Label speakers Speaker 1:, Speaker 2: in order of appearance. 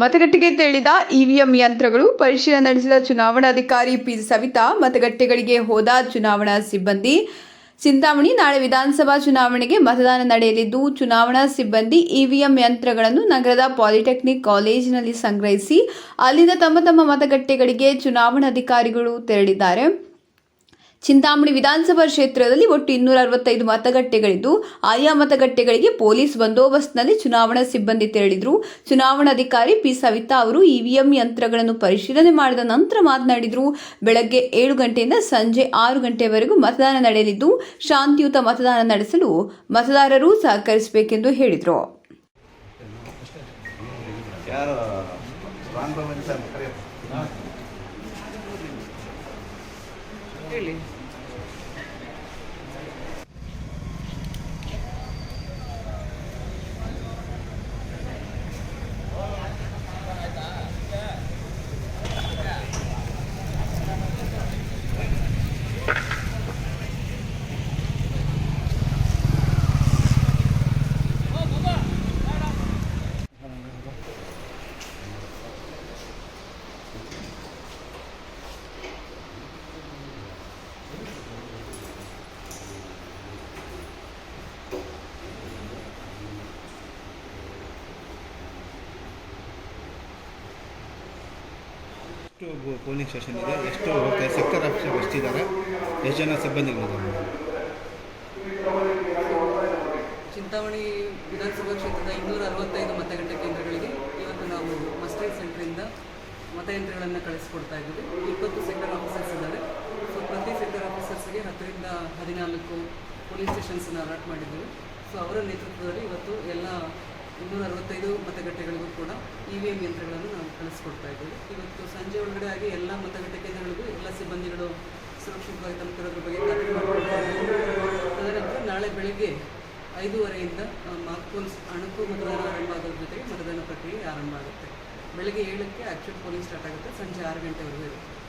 Speaker 1: ಮತಗಟ್ಟೆಗೆ ತೆರಳಿದ ಇವಿಎಂ ಯಂತ್ರಗಳು ಪರಿಶೀಲನೆ ನಡೆಸಿದ ಚುನಾವಣಾಧಿಕಾರಿ ಪಿ ಸವಿತಾ ಮತಗಟ್ಟೆಗಳಿಗೆ ಹೋದ ಚುನಾವಣಾ ಸಿಬ್ಬಂದಿ ಚಿಂತಾಮಣಿ ನಾಳೆ ವಿಧಾನಸಭಾ ಚುನಾವಣೆಗೆ ಮತದಾನ ನಡೆಯಲಿದ್ದು ಚುನಾವಣಾ ಸಿಬ್ಬಂದಿ ಇವಿಎಂ ಯಂತ್ರಗಳನ್ನು ನಗರದ ಪಾಲಿಟೆಕ್ನಿಕ್ ಕಾಲೇಜಿನಲ್ಲಿ ಸಂಗ್ರಹಿಸಿ ಅಲ್ಲಿಂದ ತಮ್ಮ ಮತಗಟ್ಟೆಗಳಿಗೆ ಚುನಾವಣಾಧಿಕಾರಿಗಳು ತೆರಳಿದ್ದಾರೆ. ಚಿಂತಾಮಣಿ ವಿಧಾನಸಭಾ ಕ್ಷೇತ್ರದಲ್ಲಿ ಒಟ್ಟು 265 ಮತಗಟ್ಟೆಗಳಿದ್ದು ಆಯಾ ಮತಗಟ್ಟೆಗಳಿಗೆ ಪೊಲೀಸ್ ಬಂದೋಬಸ್ತ್ನಲ್ಲಿ ಚುನಾವಣಾ ಸಿಬ್ಬಂದಿ ತೆರಳಿದರು. ಚುನಾವಣಾಧಿಕಾರಿ ಪಿ ಸವಿತಾ ಅವರು ಇವಿಎಂ ಯಂತ್ರಗಳನ್ನು ಪರಿಶೀಲನೆ ಮಾಡಿದ ನಂತರ ಮಾತನಾಡಿದರು. ಬೆಳಗ್ಗೆ 7 ಗಂಟೆಯಿಂದ ಸಂಜೆ 6 ಗಂಟೆವರೆಗೂ ಮತದಾನ ನಡೆಯಲಿದ್ದು ಶಾಂತಿಯುತ ಮತದಾನ ನಡೆಸಲು ಮತದಾರರು ಸಹಕರಿಸಬೇಕೆಂದು ಹೇಳಿದರು.
Speaker 2: ಹೇಳಿ.
Speaker 3: ಎಷ್ಟು ಪೋಲಿಂಗ್ ಸ್ಟೇಷನ್ ಇದೆ, ಎಷ್ಟು ಹೋಗ್ತಾರೆ, ಸೆಕ್ಟರ್ ಆಫೀಸರ್ ಎಷ್ಟಿದ್ದಾರೆ, ಎಷ್ಟು ಜನ ಸಿಬ್ಬಂದಿಗಳಿದ್ದಾರೆ?
Speaker 2: ಚಿಂತಾಮಣಿ ವಿಧಾನಸಭಾ ಕ್ಷೇತ್ರದ 265 ಮತಗಟ್ಟೆ ಕೇಂದ್ರಗಳಿಗೆ ಇವತ್ತು ನಾವು ಮಸ್ಟರಿಂಗ್ ಸೆಂಟ್ರಿಂದ ಮತಯಂತ್ರಗಳನ್ನು ಕಳಿಸ್ಕೊಡ್ತಾ ಇದ್ದೀವಿ. 20 ಸೆಕ್ಟರ್ ಆಫೀಸರ್ಸ್ ಇದ್ದಾರೆ. ಸೊ ಪ್ರತಿ ಸೆಕ್ಟರ್ ಆಫೀಸರ್ಸ್ಗೆ 10 ರಿಂದ 14 ಪೊಲೀಸ್ ಸ್ಟೇಷನ್ಸನ್ನು ಅಲಾಟ್ ಮಾಡಿದ್ದೀವಿ. ಸೊ ಅವರ ನೇತೃತ್ವದಲ್ಲಿ ಇವತ್ತು ಎಲ್ಲ 265 ಮತಗಟ್ಟೆಗಳಿಗೂ ಕೂಡ ಇವಿಎಂ ಯಂತ್ರಗಳನ್ನು ನಾವು ಕಳಿಸ್ಕೊಡ್ತಾ ಇದ್ದೀವಿ. ಇವತ್ತು ಸಂಜೆ ಒಳಗಡೆ ಆಗಿ ಎಲ್ಲ ಮತಗಟ್ಟೆ ಕೇಂದ್ರಗಳಿಗೂ ಎಲ್ಲ ಸಿಬ್ಬಂದಿಗಳು ಸುರಕ್ಷಿತವಾಗಿ ತಲುಪಿರೋದ್ರ ಬಗ್ಗೆ ಖಾತ್ರಿ ಮಾಡಿಕೊಡ್ತಾರೆ. ತದನಂತರ ನಾಳೆ ಬೆಳಗ್ಗೆ 5:30ರಿಂದ ಮಾರ್ಕ್ಪೋಲ್ಸ್ ಅಣುಕು ಮತದಾನ ಆರಂಭ ಆಗೋದ್ರ ಜೊತೆಗೆ ಮತದಾನ ಪ್ರಕ್ರಿಯೆ ಆರಂಭ ಆಗುತ್ತೆ. ಬೆಳಗ್ಗೆ 7ಕ್ಕೆ ಆ್ಯಕ್ಚುಲ್ ಪೋಲಿಂಗ್ ಸ್ಟಾರ್ಟ್ ಆಗುತ್ತೆ, ಸಂಜೆ 6 ಗಂಟೆವರೆಗೂ ಇರುತ್ತೆ.